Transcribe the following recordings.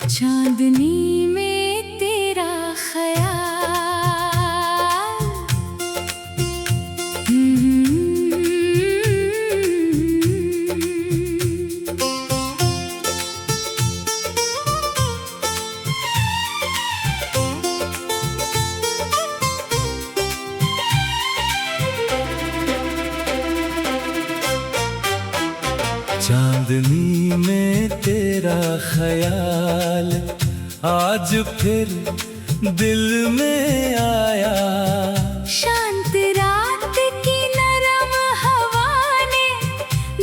चांदनी में तेरा ख्याल, चांदनी में तेरा ख्याल आज फिर दिल में आया। शांत रात की नरम हवा ने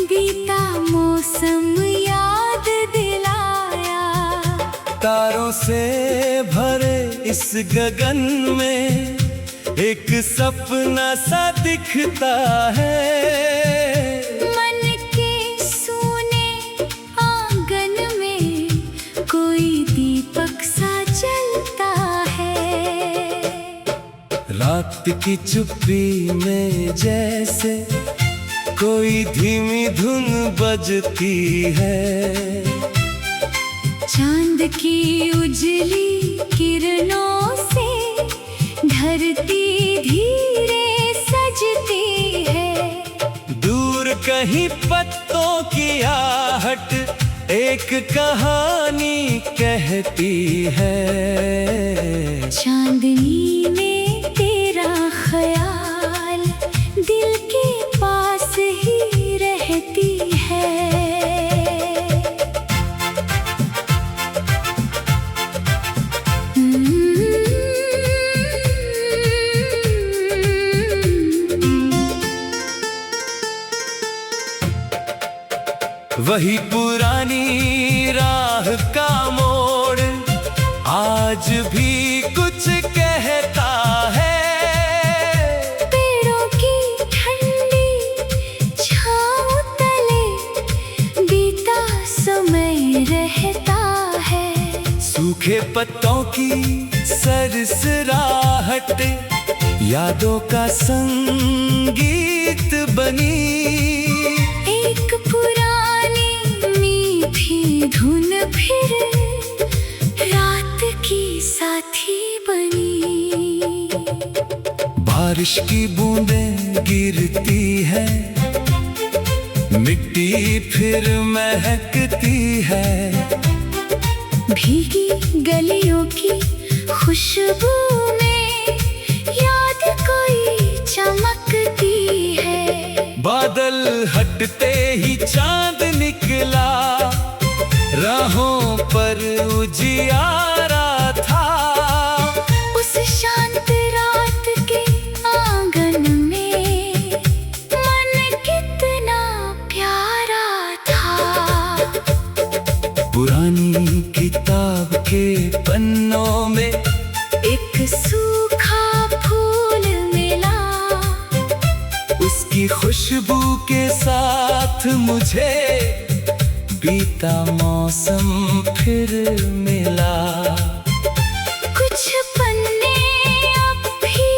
बीता मौसम याद दिलाया। तारों से भरे इस गगन में एक सपना सा दिखता है। रात की चुप्पी में जैसे कोई धीमी धुन बजती है। चांद की उजली किरणों से धरती धीरे सजती है। दूर कहीं पत्तों की आहट एक कहानी कहती है। चांदनी में तेरा ख्याल दिल के पास ही रहती है। वही पुरानी राह का मोड़ आज भी कुछ कहता है। पेड़ों की ठंडी छाँव तले बीता समय रहता है। सूखे पत्तों की सरसराहट यादों का संगीत बनी। एक पुरानी मीठी धुन फिर रात की साथी बनी। बारिश की बूंदें गिरती है, मिट्टी फिर महकती है। भीगी गलियों की खुशबू में याद कोई चमकती है। बादल हटते ही चांद निकला, राहों पर उजियारा था। उस शांत रात के आंगन में मन कितना प्यारा था। पुरानी किताब के पन्नों में एक सूखा फूल मिला। उसकी खुशबू के साथ मुझे बीता मौसम फिर मिला। कुछ पन्ने अब भी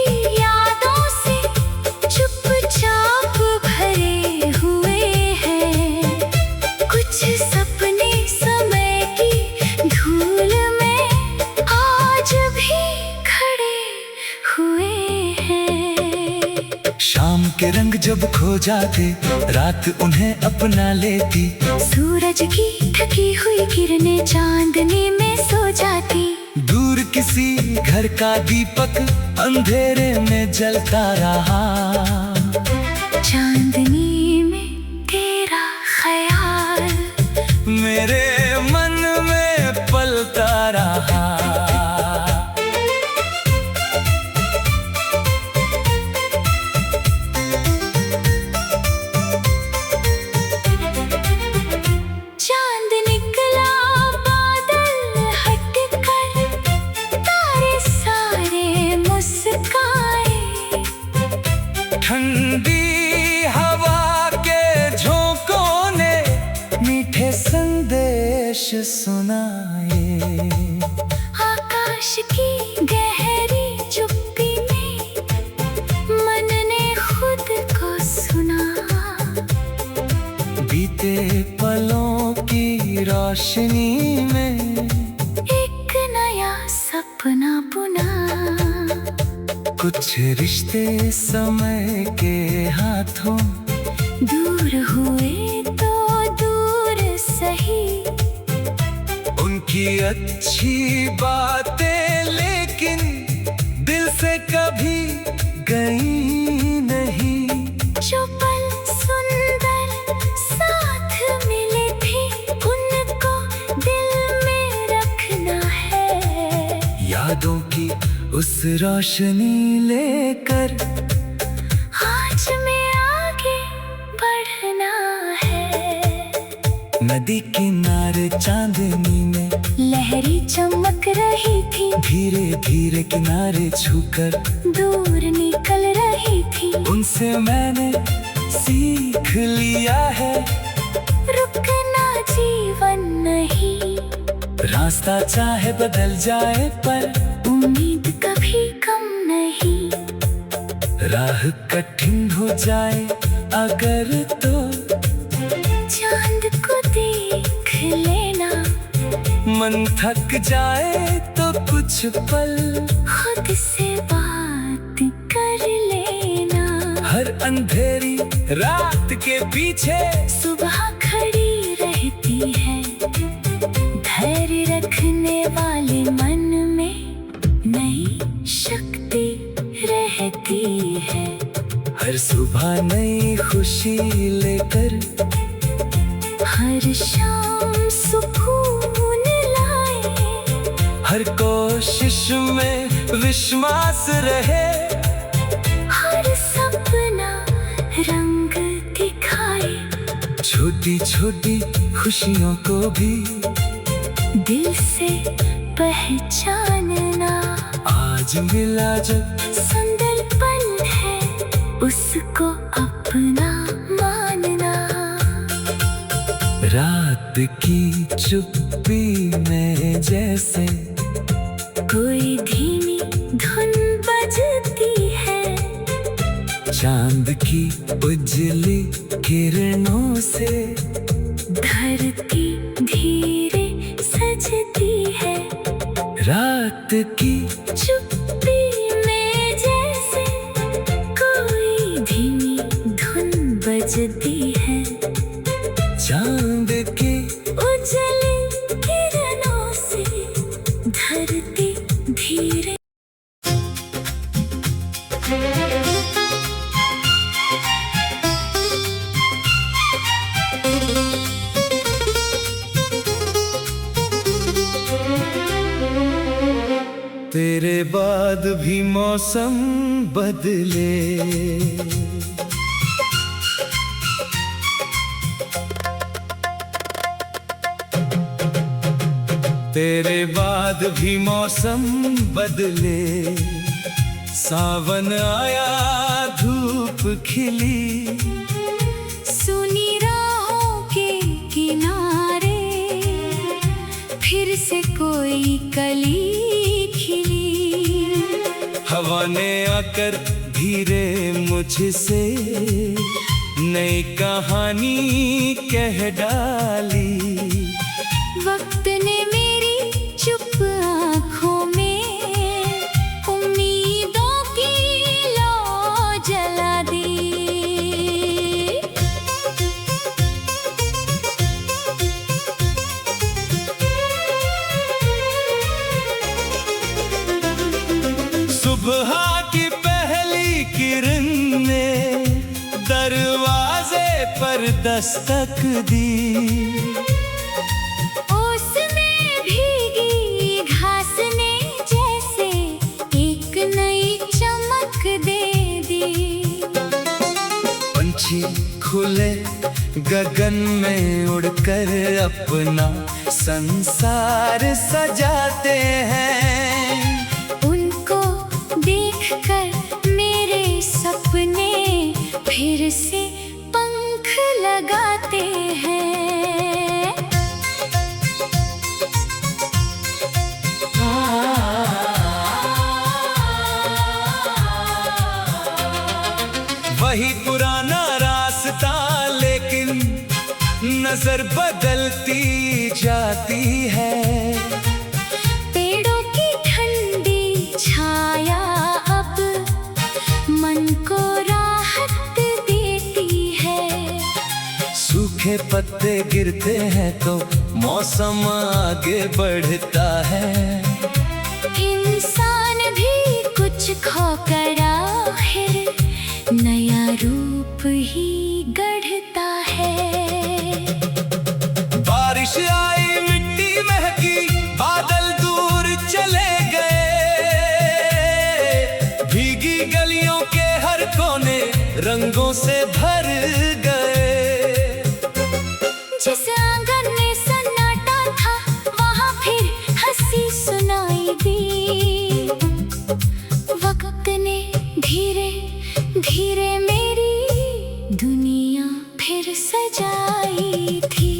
यादों से चुपचाप भरे हुए हैं। कुछ सपने समय की धूल में आज भी खड़े हुए हैं। शाम के रंग जब खो जाते रात उन्हें अपना लेती। सूरज की थकी हुई किरणें चांदनी में सो जाती। दूर किसी घर का दीपक अंधेरे में जलता रहा। चांदनी में तेरा ख्याल मेरे मन में पलता रहा। चांद निकला बादल हटकर, तारे सारे मुस्काए। ठंडी हवा के झोंकों ने मीठे संदेश सुनाए। आकाश की गहरी चुप्पी में मन रोशनी में एक नया सपना बुना। कुछ रिश्ते समय के हाथों दूर हुए तो दूर सही, उनकी अच्छी बातें लेकिन दिल से कभी गई नहीं। जो पल सुंदर साथ मिले थे उनको दिल में रखना है। यादों की उस रोशनी लेकर आज में आगे बढ़ना है। नदी किनारे चांदनी में लहरी चमक रही थी, धीरे धीरे किनारे छूकर दूर निकल रही थी। उनसे मैंने सीख लिया है, रुकना जीवन नहीं। रास्ता चाहे बदल जाए पर उम्मीद कभी कम नहीं। राह कठिन हो जाए अगर तो चांद को देख लेना। मन थक जाए तो कुछ पल खुद से बात कर लेना। हर अंधेरी रात के पीछे सुबह खड़ी रहती है। धैर्य रखने वाले मन में नई शक्ति रहती है। हर सुबह नई खुशी लेकर हर शाम सुकून लाए। हर कोशिश में विश्वास रहे। हर सपना रंग दिखाए। छोटी छोटी खुशियों को भी दिल से पहचानना। आज मिला जब सुंदर पल है उसको अपना मानना। रात की चुप्पी में जैसे कोई धीमी धुन बजती है। चांद की उजली किरणों से धरती धीरे सजती है। रात की चुप्पी में जैसे कोई धीमी धुन बजती है। चांद की उजली किरणों से धरती धीरे। तेरे बाद भी मौसम बदले, तेरे बाद भी मौसम बदले। सावन आया धूप खिली, सुनी राहों के किनारे फिर से कोई कली खिली। हवा ने आकर धीरे मुझसे नई कहानी कह डाली। वक्त ने मेरी चुप आँखों में उम्मीदों की लौ जला दी। सुबह की पहली किरण ने दरवाजे पर दस्तक दी। उसमें भीगी घास ने जैसे एक नई चमक दे दी। पंछी खुले गगन में उड़कर अपना संसार सजाते हैं। उनको देखकर मेरे सपने फिर से पंख लगाते हैं। वही पुराना रास्ता लेकिन नजर बदलती जाती है। पेड़ों की ठंडी छाया अब मन को राहत देती है। सूखे पत्ते गिरते हैं तो मौसम आगे बढ़ता है। इंसान भी कुछ खोकर आखिर नया रूप ही गढ़ता है। बारिश आई मिट्टी महकी, बादल दूर चले गए। भीगी गलियों के हर कोने रंगों से भर गए। जिस आंगन में सन्नाटा था वहां फिर हंसी सुनाई दी। वक्त ने धीरे धीरे मेरी दुनिया फिर सजाई थी।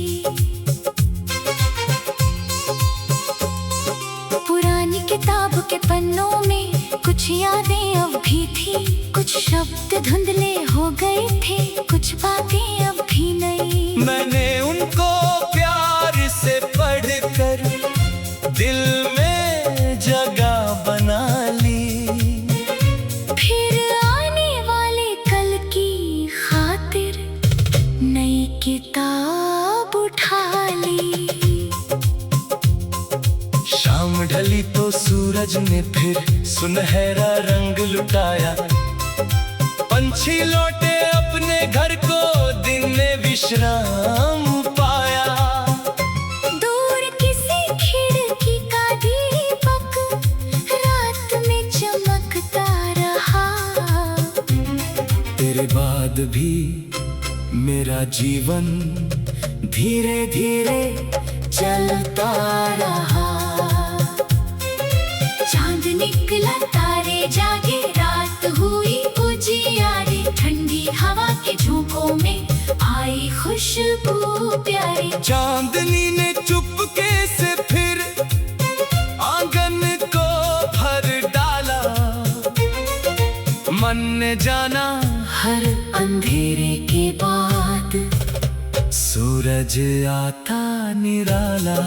पुरानी किताब के पन्नों में कुछ यादें अब भी थी। कुछ शब्द धुंधले हो गए थे, कुछ बातें अब भी नहीं। मैंने उनको प्यार से पढ़कर दिल में जगह बना ली। फिर आने वाले कल की खातिर नई किताब उठा ली। शाम ढली तो सूरज ने फिर सुनहरा रंग लुटाया। पंछी लौटे अपने घर को, दिन ने विश्राम पाया। दूर किसी खिड़की का दीपक रात में चमकता रहा। तेरे बाद भी मेरा जीवन धीरे धीरे चलता रहा। चांद निकला, तारे जागे, रात हुई उजियारी। ठंडी हवा के झोंकों में आई खुशबू प्यारी। चांदनी ने चुपके से फिर आंगन को भर डाला। मन ने जाना हर अंधेरे के बाद सूरज आता निराला।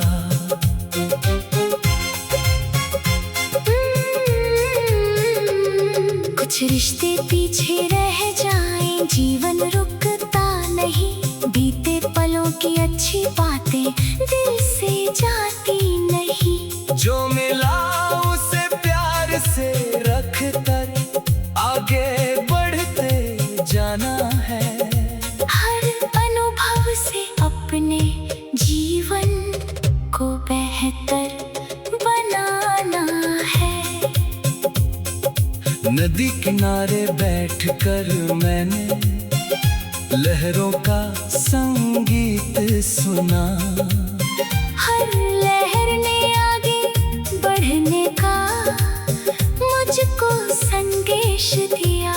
कुछ रिश्ते पीछे रह जाएं, जीवन रुकता नहीं। बीते पलों की अच्छी बातें दिल से जाती नहीं। जो मिला उसे प्यार से रख कर आगे बढ़ते जाना है। हर अनुभव से अपने जीवन को बेहतर बनाना है। नदी किनारे बैठकर मैंने लहरों का संगीत सुना। हर लहर ने आगे बढ़ने का मुझको संदेश दिया।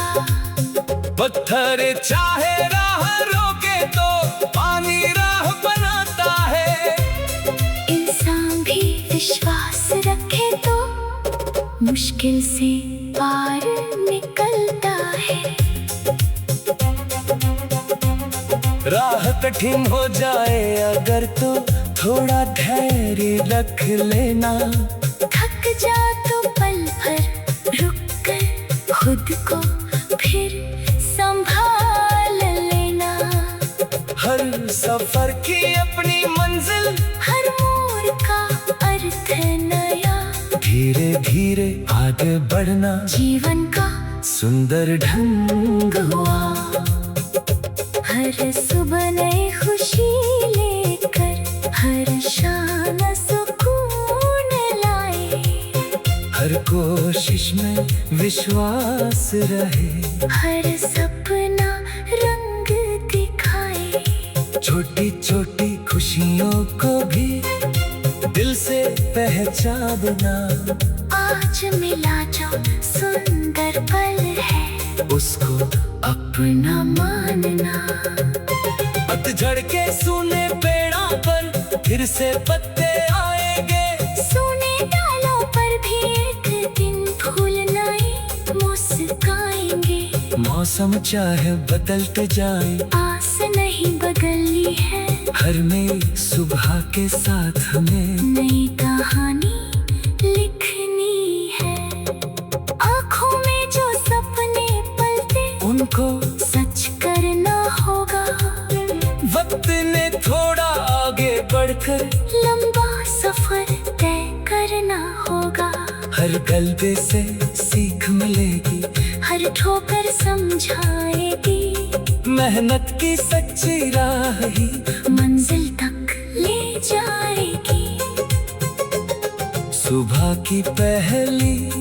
पत्थर चाहे राह रोके तो पानी राह बनाता है। इंसान भी विश्वास रखे तो मुश्किल से पार निकलता है। राह कठिन हो जाए अगर तो थोड़ा धैर्य रख लेना। थक जा तो पल भर रुक कर खुद को फिर संभाल लेना। हर सफर की अपनी मंजिल, हर मोड़ का अर्थ नया। धीरे धीरे आगे बढ़ना जीवन का सुंदर ढंग हुआ। हर सुबह नई खुशी लेकर हर शाम सुकून लाए। हर कोशिश में विश्वास रहे। हर सपना रंग दिखाए। छोटी छोटी खुशियों को भी दिल से पहचानना। आज मिला जो सुंदर पल है उसको अपना मानना। पतझड़ के सूने पेड़ों पर फिर से पत्ते आएंगे। सूने डालों पर भी एक दिन फूल नए मुस्काएंगे। मौसम चाहे बदलते जाए, आस नहीं बदलनी है। हर नई सुबह के साथ हमें नई कहानी लिखनी है। आँखों में जो सपने पलते उनको सच करना होगा। वक्त ने थोड़ा आगे बढ़कर लंबा सफर तय करना होगा। हर गलबे से सीख मिलेगी, हर ठोकर समझाएगी। मेहनत की सच्ची राह ही मंजिल तक ले जाएगी। सुबह की पहली